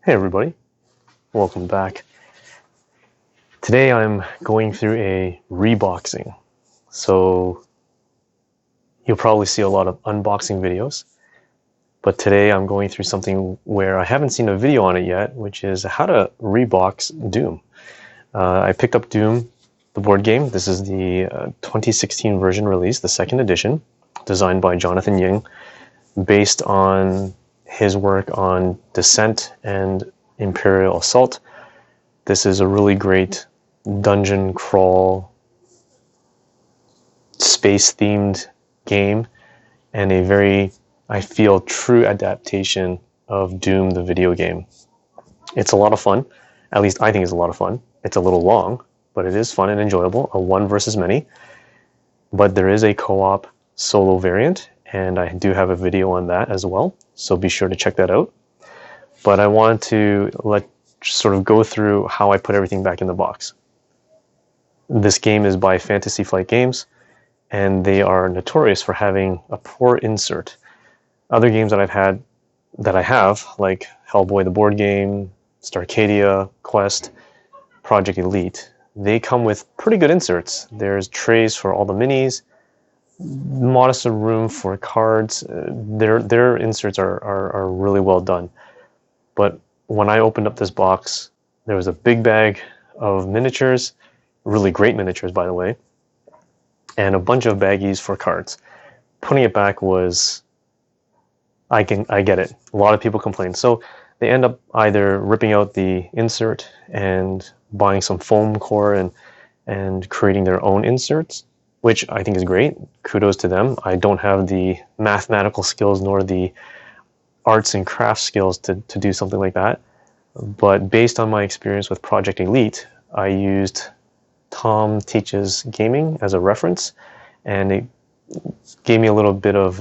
Hey everybody, welcome back. Today I'm going through a reboxing. So you'll probably see a lot of unboxing videos, but today I'm going through something where I haven't seen a video on it yet, which is how to rebox Doom. I picked up Doom, the board game. This is the 2016 version release, the second edition, designed by Jonathan Ying, based on his work on Descent and Imperial Assault. This is a really great dungeon crawl, space-themed game, and a very, I feel, true adaptation of Doom, the video game. It's a lot of fun. At least I think it's a lot of fun. It's a little long, but it is fun and enjoyable, a one versus many. But there is a co-op solo variant, and I do have a video on that as well, so be sure to check that out. But I wanted to sort of go through how I put everything back in the box. This game is by Fantasy Flight Games, and they are notorious for having a poor insert. Other games that I have, like Hellboy the board game, Starcadia, Quest, Project Elite, they come with pretty good inserts. There's trays for all the minis, modest room for cards. Their inserts are really well done. But when I opened up this box, there was a big bag of miniatures, really great miniatures, by the way, and a bunch of baggies for cards. Putting it back was, I get it. A lot of people complain. So they end up either ripping out the insert and buying some foam core and creating their own inserts, which I think is great. Kudos to them. I don't have the mathematical skills nor the arts and crafts skills to do something like that. But based on my experience with Project Elite, I used Tom Teaches Gaming as a reference, and it gave me a little bit of,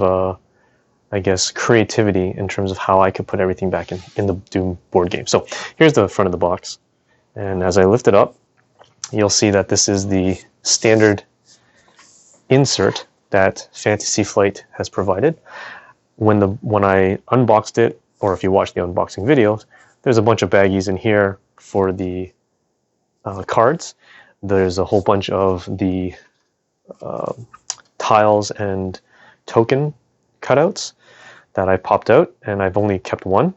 I guess, creativity in terms of how I could put everything back in the Doom board game. So here's the front of the box, and as I lift it up, you'll see that this is the standard insert that Fantasy Flight has provided. When I unboxed it, or if you watch the unboxing videos, there's a bunch of baggies in here for the cards. There's a whole bunch of the tiles and token cutouts that I popped out, and I've only kept one,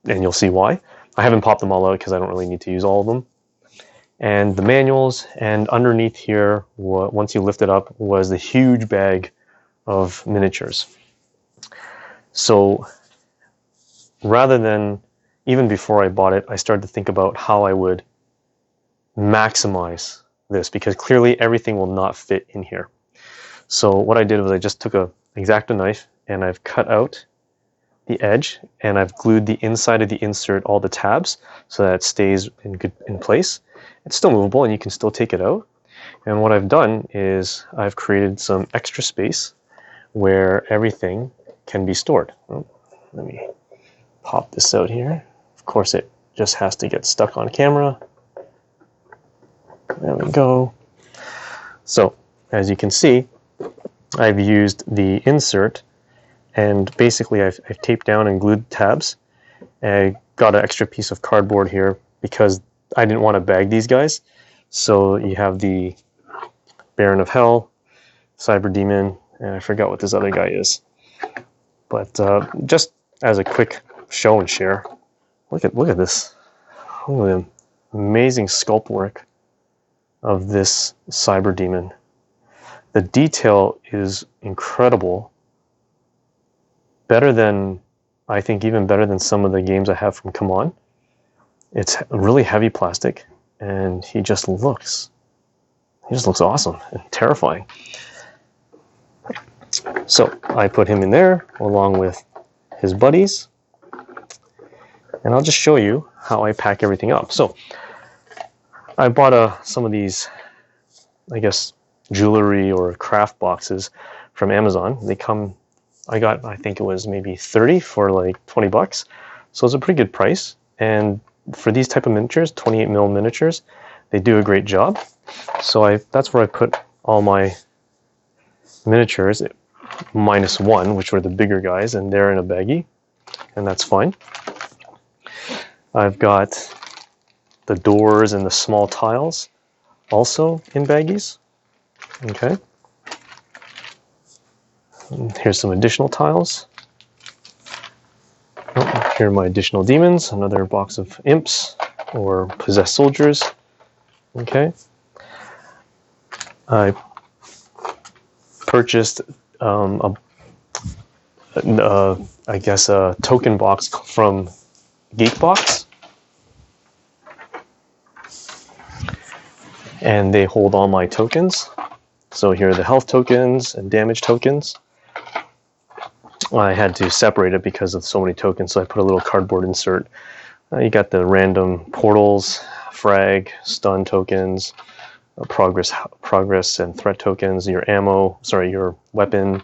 and you'll see why. I haven't popped them all out because I don't really need to use all of them. And the manuals, and underneath here, once you lift it up, was the huge bag of miniatures. So rather than, even before I bought it, I started to think about how I would maximize this, because clearly everything will not fit in here. So what I did was I just took a exacto-knife and I've cut out the edge, and I've glued the inside of the insert, all the tabs, so that it stays in place. It's still movable and you can still take it out. And what I've done is I've created some extra space where everything can be stored. Oh, let me pop this out here. Of course, it just has to get stuck on camera. There we go. So, as you can see, I've used the insert, and basically I've taped down and glued tabs. I got an extra piece of cardboard here because I didn't want to bag these guys. So you have the Baron of Hell, Cyber Demon, and I forgot what this other guy is. But just as a quick show and share, look at this. Look at the amazing sculpt work of this Cyber Demon. The detail is incredible. Better than, I think, even better than some of the games I have from Come On. It's really heavy plastic, and he just looks awesome and terrifying. So I put him in there along with his buddies, and I'll just show you how I pack everything up. So I bought some of these, I guess, jewelry or craft boxes from Amazon. They come, I got, I think it was maybe 30 for like 20 bucks. So it's a pretty good price. And for these type of miniatures, 28 mil miniatures, they do a great job. So that's where I put all my miniatures, -1, which were the bigger guys, and they're in a baggie, and that's fine. I've got the doors and the small tiles also in baggies. Okay. And here's some additional tiles. Oh, here are my additional demons, another box of imps or possessed soldiers. Okay. I purchased I guess a token box from Geekbox, and they hold all my tokens. So here are the health tokens and damage tokens. I had to separate it because of so many tokens, so I put a little cardboard insert. You got the random portals, frag, stun tokens, progress and threat tokens, your your weapon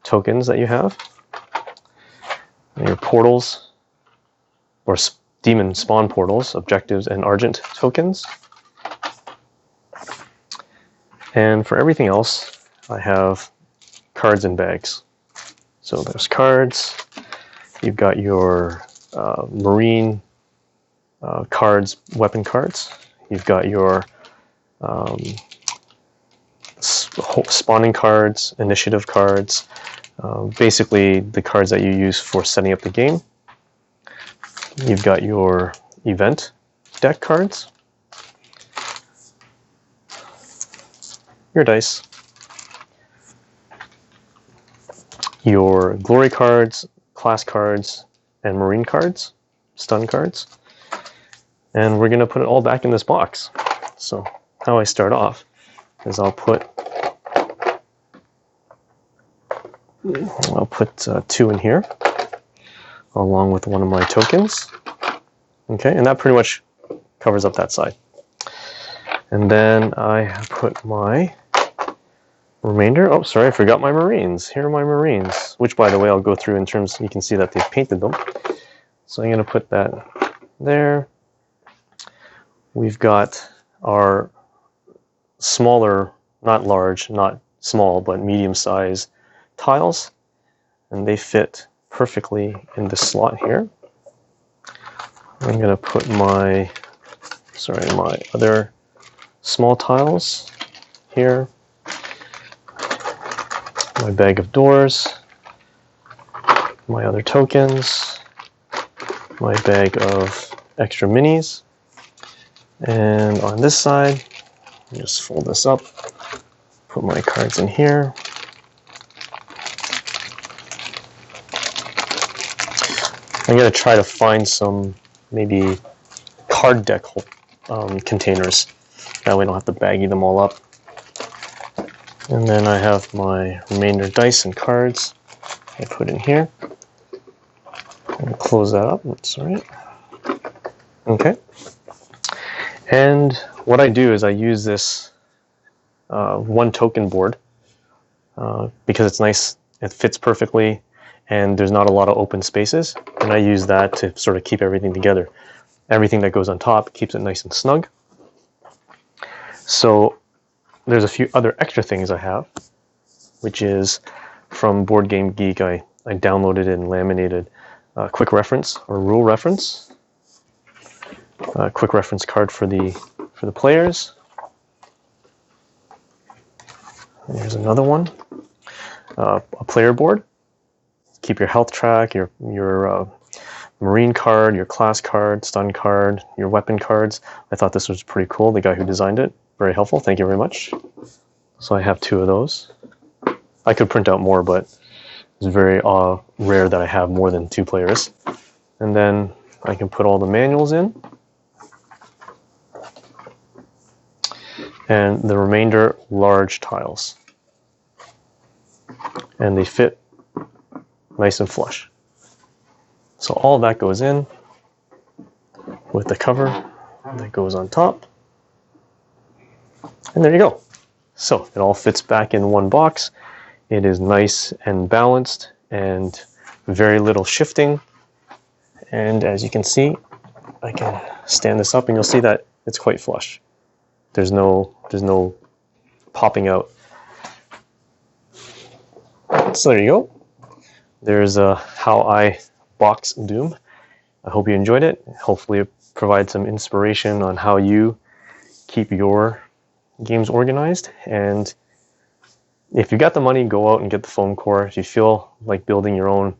tokens that you have, and your portals, or demon spawn portals, objectives, and argent tokens. And for everything else, I have cards in bags. So there's cards. You've got your marine cards, weapon cards. You've got your spawning cards, initiative cards, basically the cards that you use for setting up the game. You've got your event deck cards, your dice, your glory cards, class cards, and marine cards, stun cards. And we're going to put it all back in this box. So how I start off is I'll put 2 in here, along with one of my tokens. Okay, and that pretty much covers up that side. And then I put my remainder. Oh, sorry, I forgot my Marines. Here are my Marines, which, by the way, I'll go through in terms, you can see that they've painted them. So I'm going to put that there. We've got our smaller, not large, not small, but medium-sized tiles, and they fit perfectly in the slot here. I'm going to put my other small tiles here, my bag of doors, my other tokens, my bag of extra minis, and on this side, just fold this up, put my cards in here. I'm going to try to find some maybe card deck containers. That way I don't have to baggy them all up. And then I have my remainder dice and cards I put in here. I'll close that up. That's all right. Okay. And what I do is I use this one token board because it's nice, it fits perfectly, and there's not a lot of open spaces. And I use that to sort of keep everything together. Everything that goes on top keeps it nice and snug. So there's a few other extra things I have, which is from Board Game Geek. I downloaded and laminated a quick reference or rule reference, a quick reference card for the players. And here's another one, a player board. Keep your health track, your marine card, your class card, stun card, your weapon cards. I thought this was pretty cool. The guy who designed it, very helpful. Thank you very much. So I have 2 of those. I could print out more, but it's very rare that I have more than 2 players. And then I can put all the manuals in. And the remainder large tiles. And they fit nice and flush. So all that goes in with the cover that goes on top. And there you go. So it all fits back in one box. It is nice and balanced and very little shifting. And as you can see, I can stand this up and you'll see that it's quite flush. There's no popping out. So there you go. There's how I box Doom. I hope you enjoyed it. Hopefully it provides some inspiration on how you keep your games organized. And if you got the money, go out and get the foam core. If you feel like building your own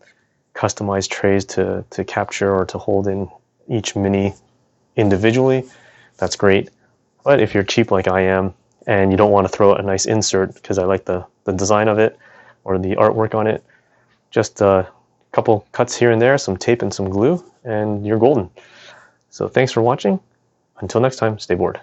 customized trays to capture or to hold in each mini individually, that's great. But if you're cheap like I am and you don't want to throw out a nice insert because I like the design of it or the artwork on it, just a couple cuts here and there, some tape and some glue, and you're golden. So thanks for watching. Until next time, stay bored.